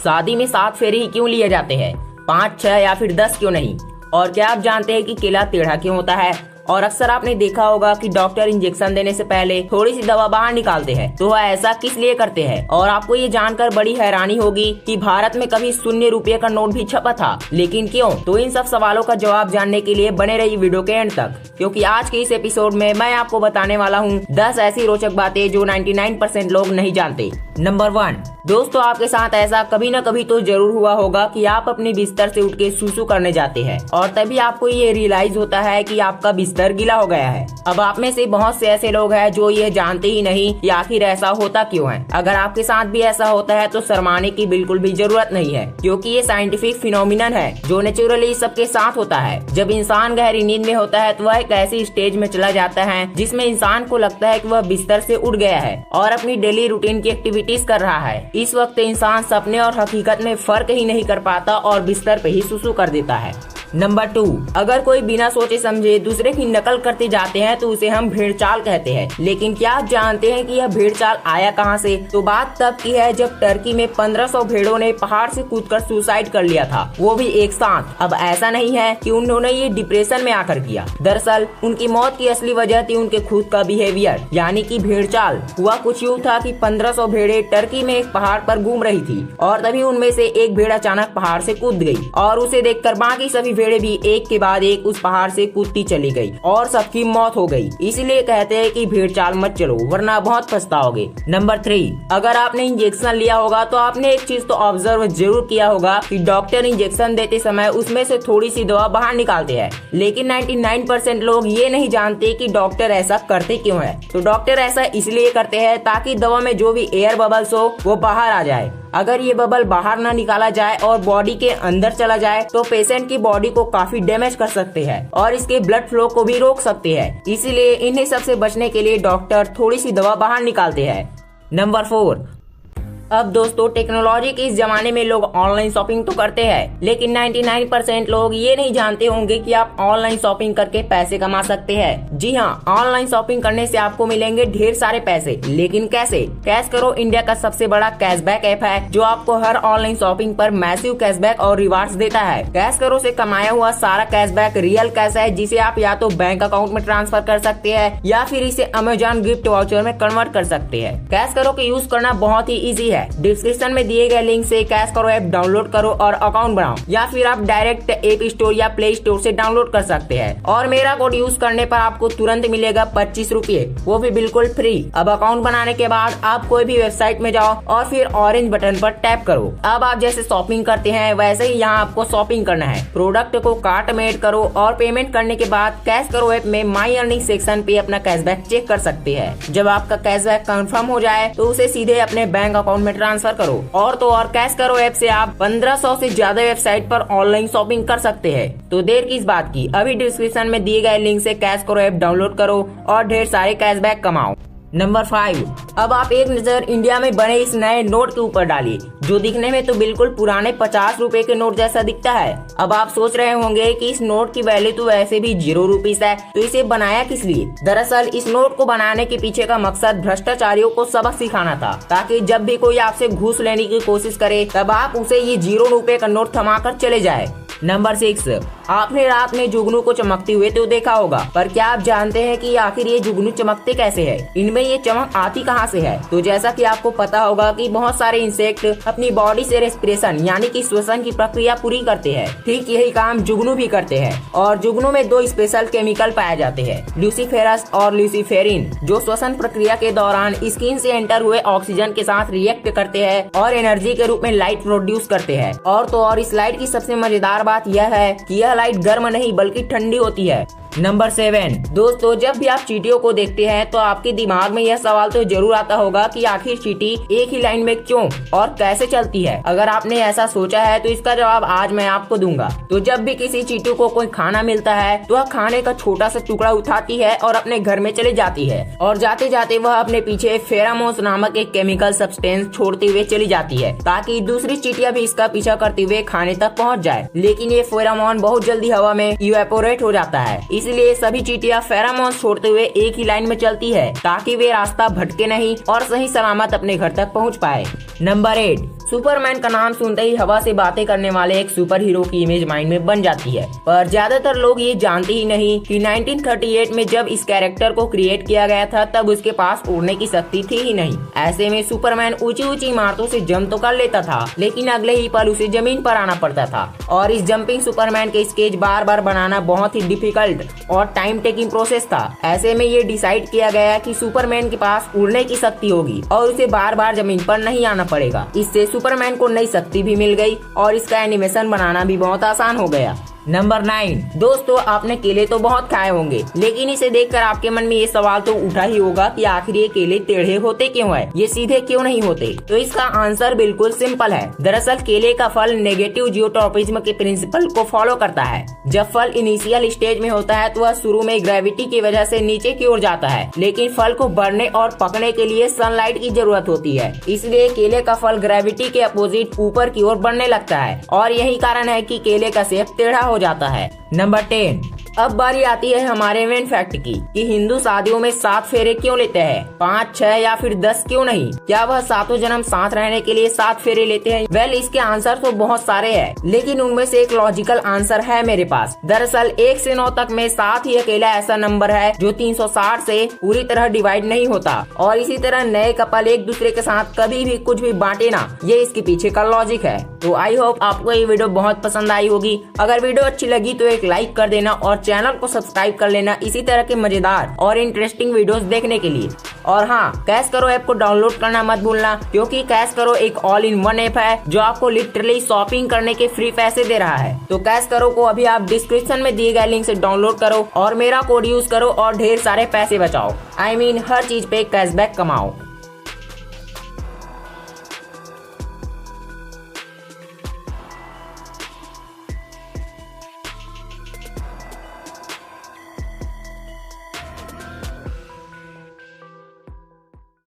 शादी में 7 फेरे ही क्यों लिए जाते हैं, 5, 6 या फिर 10 क्यों नहीं? और क्या आप जानते हैं कि केला टेढ़ा क्यों होता है? और अक्सर आपने देखा होगा कि डॉक्टर इंजेक्शन देने से पहले थोड़ी सी दवा बाहर निकालते हैं, तो वह ऐसा किस लिए करते हैं? और आपको ये जानकर बड़ी हैरानी होगी कि भारत में कभी 0 रुपये का नोट भी छपा था, लेकिन क्यों? तो इन सब सवालों का जवाब जानने के लिए बने रहिए वीडियो के एंड तक, क्योंकि आज के इस एपिसोड में मैं आपको बताने वाला हूँ 10 ऐसी रोचक बातें जो 99% लोग नहीं जानते। नंबर 1, दोस्तों आपके साथ ऐसा कभी न कभी तो जरूर हुआ होगा कि आप अपने बिस्तर से उठ के सुसु करने जाते हैं और तभी आपको ये रियलाइज होता है कि आपका बिस्तर गीला हो गया है। अब आप में से बहुत से ऐसे लोग हैं जो ये जानते ही नहीं कि आखिर ऐसा होता क्यों है। अगर आपके साथ भी ऐसा होता है तो शर्माने की बिल्कुल भी जरूरत नहीं है, क्योंकि ये साइंटिफिक फिनोमिनन है जो नेचुरली सबके साथ होता है। जब इंसान गहरी नींद में होता है तो वह एक ऐसी स्टेज में चला जाता है जिसमें इंसान को लगता है कि वह बिस्तर से उठ गया है और अपनी डेली रूटीन की एक्टिविटीज कर रहा है। इस वक्त इंसान सपने और हकीकत में फर्क ही नहीं कर पाता और बिस्तर पे ही सुसु कर देता है। नंबर 2, अगर कोई बिना सोचे समझे दूसरे की नकल करते जाते हैं तो उसे हम भेड़चाल कहते हैं। लेकिन क्या आप जानते हैं कि यह भेड़चाल आया कहां से? तो बात तब की है जब टर्की में 1500 भेड़ों ने पहाड़ से कूदकर सुसाइड कर लिया था, वो भी एक साथ। अब ऐसा नहीं है कि उन्होंने ये डिप्रेशन में आकर किया, दरअसल उनकी मौत की असली वजह थी उनके खुद का बिहेवियर, यानी कि भेड़चाल। हुआ कुछ यूँ था कि 1500 भेड़े टर्की में एक पहाड़ पर घूम रही थी और तभी उनमें से एक भेड़ अचानक पहाड़ से कूद गई और उसे देखकर बाकी सभी भेड़े भी एक के बाद एक उस पहाड़ से कूदती चली गई और सबकी मौत हो गई। इसलिए कहते हैं कि भेड़चाल मत चलो वरना बहुत पछताओगे। नंबर 3, अगर आपने इंजेक्शन लिया होगा तो आपने एक चीज तो ऑब्जर्व जरूर किया होगा कि डॉक्टर इंजेक्शन देते समय उसमें से थोड़ी सी दवा बाहर निकालते हैं, लेकिन 99% लोग ये नहीं जानते कि डॉक्टर ऐसा करते क्यों है। तो डॉक्टर ऐसा इसलिए करते हैं ताकि दवा में जो भी एयर बबल्स हो वो बाहर आ जाए। अगर ये बबल बाहर न निकाला जाए और बॉडी के अंदर चला जाए तो पेशेंट की बॉडी को काफी डैमेज कर सकते हैं और इसके ब्लड फ्लो को भी रोक सकते हैं। इसीलिए इन्हीं सब से बचने के लिए डॉक्टर थोड़ी सी दवा बाहर निकालते हैं। नंबर 4, अब दोस्तों टेक्नोलॉजी के इस जमाने में लोग ऑनलाइन शॉपिंग तो करते हैं, लेकिन 99% लोग ये नहीं जानते होंगे कि आप ऑनलाइन शॉपिंग करके पैसे कमा सकते हैं। जी हाँ, ऑनलाइन शॉपिंग करने से आपको मिलेंगे ढेर सारे पैसे, लेकिन कैसे? कैश करो इंडिया का सबसे बड़ा कैशबैक ऐप है जो आपको हर ऑनलाइन शॉपिंग पर मैसिव कैशबैक और रिवार्ड्स देता है। कैश करो से कमाया हुआ सारा कैशबैक रियल कैश है जिसे आप या तो बैंक अकाउंट में ट्रांसफर कर सकते हैं या फिर इसे अमेजॉन गिफ्ट वाउचर में कन्वर्ट कर सकते हैं। कैश करो के यूज करना बहुत ही ईजी है। डिस्क्रिप्शन में दिए गए लिंक से कैश करो ऐप डाउनलोड करो और अकाउंट बनाओ, या फिर आप डायरेक्ट ऐप स्टोर या प्ले स्टोर से डाउनलोड कर सकते हैं। और मेरा कोड यूज करने पर आपको तुरंत मिलेगा 25 रुपये, वो भी बिल्कुल फ्री। अब अकाउंट बनाने के बाद आप कोई भी वेबसाइट में जाओ और फिर ऑरेंज बटन पर टैप करो। अब आप जैसे शॉपिंग करते हैं वैसे ही यहाँ आपको शॉपिंग करना है। प्रोडक्ट को कार्ट में ऐड करो और पेमेंट करने के बाद कैश करो ऐप में माई अर्निंग सेक्शन पे अपना कैशबैक चेक कर सकते हैं। जब आपका कैशबैक कंफर्म हो जाए तो उसे सीधे अपने बैंक अकाउंट में ट्रांसफर करो। और तो और कैश करो ऐप से आप 1500 से ज्यादा वेबसाइट पर ऑनलाइन शॉपिंग कर सकते हैं। तो देर किस बात की, अभी डिस्क्रिप्शन में दिए गए लिंक से कैश करो ऐप डाउनलोड करो और ढेर सारे कैशबैक कमाओ। नंबर 5, अब आप एक नजर इंडिया में बने इस नए नोट के ऊपर डालिए जो दिखने में तो बिल्कुल पुराने 50 रुपए के नोट जैसा दिखता है। अब आप सोच रहे होंगे कि इस नोट की वैल्यू तो वैसे भी 0 रुपीस है, तो इसे बनाया किस लिए? दरअसल इस नोट को बनाने के पीछे का मकसद भ्रष्टाचारियों को सबक सिखाना था, ताकि जब भी कोई आपसे घूस लेने की कोशिश करे तब आप उसे ये 0 रुपए का नोट थमाकर चले जाए। नंबर 6, आपने रात में जुगनू को चमकते हुए तो देखा होगा, पर क्या आप जानते हैं कि आखिर ये जुगनू चमकते कैसे हैं? इनमें ये चमक आती कहां से है? तो जैसा कि आपको पता होगा कि बहुत सारे इंसेक्ट अपनी बॉडी से रेस्पिरेशन यानी कि श्वसन की प्रक्रिया पूरी करते हैं, ठीक यही काम जुगनू भी करते हैं। और जुगनू में 2 स्पेशल केमिकल पाए जाते हैं, ल्यूसीफेरस और ल्यूसीफेरिन, जो श्वसन प्रक्रिया के दौरान स्किन से एंटर हुए ऑक्सीजन के साथ रिएक्ट करते हैं और एनर्जी के रूप में लाइट प्रोड्यूस करते हैं। और तो और इस लाइट की सबसे मजेदार बात यह है कि यह लाइट गर्म नहीं बल्कि ठंडी होती है। नंबर 7, दोस्तों जब भी आप चींटियों को देखते हैं तो आपके दिमाग में यह सवाल तो जरूर आता होगा कि आखिर चींटी एक ही लाइन में क्यों और कैसे चलती है। अगर आपने ऐसा सोचा है तो इसका जवाब आज मैं आपको दूंगा। तो जब भी किसी चींटी को कोई खाना मिलता है तो वह खाने का छोटा सा टुकड़ा उठाती है और अपने घर में चली जाती है, और जाते जाते वह अपने पीछे फेरामोन्स नामक एक केमिकल सब्सटेंस छोड़ते हुए चली जाती है, ताकि दूसरी चींटियां भी इसका पीछा करते हुए खाने तक पहुँच जाए। लेकिन ये फेरामोन बहुत जल्दी हवा में इवेपोरेट हो जाता है, इसलिए सभी चींटियां फेरामोन्स छोड़ते हुए एक ही लाइन में चलती है ताकि वे रास्ता भटके नहीं और सही सलामत अपने घर तक पहुंच पाए। नंबर 8, सुपरमैन का नाम सुनते ही हवा से बातें करने वाले एक सुपर हीरो की इमेज माइंड में बन जाती है, पर ज्यादातर लोग ये जानते ही नहीं कि 1938 में जब इस कैरेक्टर को क्रिएट किया गया था तब उसके पास उड़ने की शक्ति थी ही नहीं। ऐसे में सुपरमैन ऊंची ऊंची इमारतों से जंप तो कर लेता था, लेकिन अगले ही पल उसे जमीन पर आना पड़ता था। और इस जंपिंग सुपरमैन के स्केच बार बार बनाना बहुत ही डिफिकल्ट और टाइम टेकिंग प्रोसेस था। ऐसे में ये डिसाइड किया गया कि सुपरमैन के पास उड़ने की शक्ति होगी और उसे बार बार जमीन पर नहीं आना पड़ेगा। इससे सुपरमैन को नई शक्ति भी मिल गई और इसका एनिमेशन बनाना भी बहुत आसान हो गया। नंबर 9। दोस्तों, आपने केले तो बहुत खाए होंगे, लेकिन इसे देखकर आपके मन में ये सवाल तो उठा ही होगा कि आखिर ये केले टेढ़े होते क्यों है, ये सीधे क्यों नहीं होते। तो इसका आंसर बिल्कुल सिंपल है। दरअसल केले का फल नेगेटिव जियोट्रॉपिज्म के प्रिंसिपल को फॉलो करता है। जब फल इनिशियल स्टेज में होता है तो वह शुरू में ग्रेविटी की वजह से नीचे की ओर जाता है, लेकिन फल को बढ़ने और पकने के लिए सनलाइट की जरूरत होती है। इसलिए केले का फल ग्रेविटी के अपोजिट ऊपर की ओर बढ़ने लगता है और यही कारण है कि केले का शेप टेढ़ा हो जाता है। नंबर 10। अब बारी आती है हमारे मेन फैक्ट की कि हिंदू शादियों में 7 फेरे क्यों लेते हैं, 5, 6 या फिर 10 क्यों नहीं। क्या वह सातों जन्म साथ रहने के लिए 7 फेरे लेते हैं? वेल, इसके आंसर तो बहुत सारे हैं, लेकिन उनमें से एक लॉजिकल आंसर है मेरे पास। दरअसल 1 से 9 तक में 7 ही अकेला ऐसा नंबर है जो 360 से पूरी तरह डिवाइड नहीं होता। और इसी तरह नए कपल एक दूसरे के साथ कभी भी कुछ भी बांटे ना, ये इसके पीछे का लॉजिक है। तो आई होप आपको ये वीडियो बहुत पसंद आई होगी। अगर वीडियो अच्छी लगी तो एक लाइक कर देना और चैनल को सब्सक्राइब कर लेना इसी तरह के मजेदार और इंटरेस्टिंग वीडियोस देखने के लिए। और हाँ, कैश करो ऐप को डाउनलोड करना मत भूलना, क्योंकि कैश करो एक ऑल इन वन ऐप है जो आपको लिटरली शॉपिंग करने के फ्री पैसे दे रहा है। तो कैश करो को अभी आप डिस्क्रिप्शन में दिए गए लिंक से डाउनलोड करो और मेरा कोड यूज करो और ढेर सारे पैसे बचाओ। I mean, हर चीज पे कैशबैक कमाओ।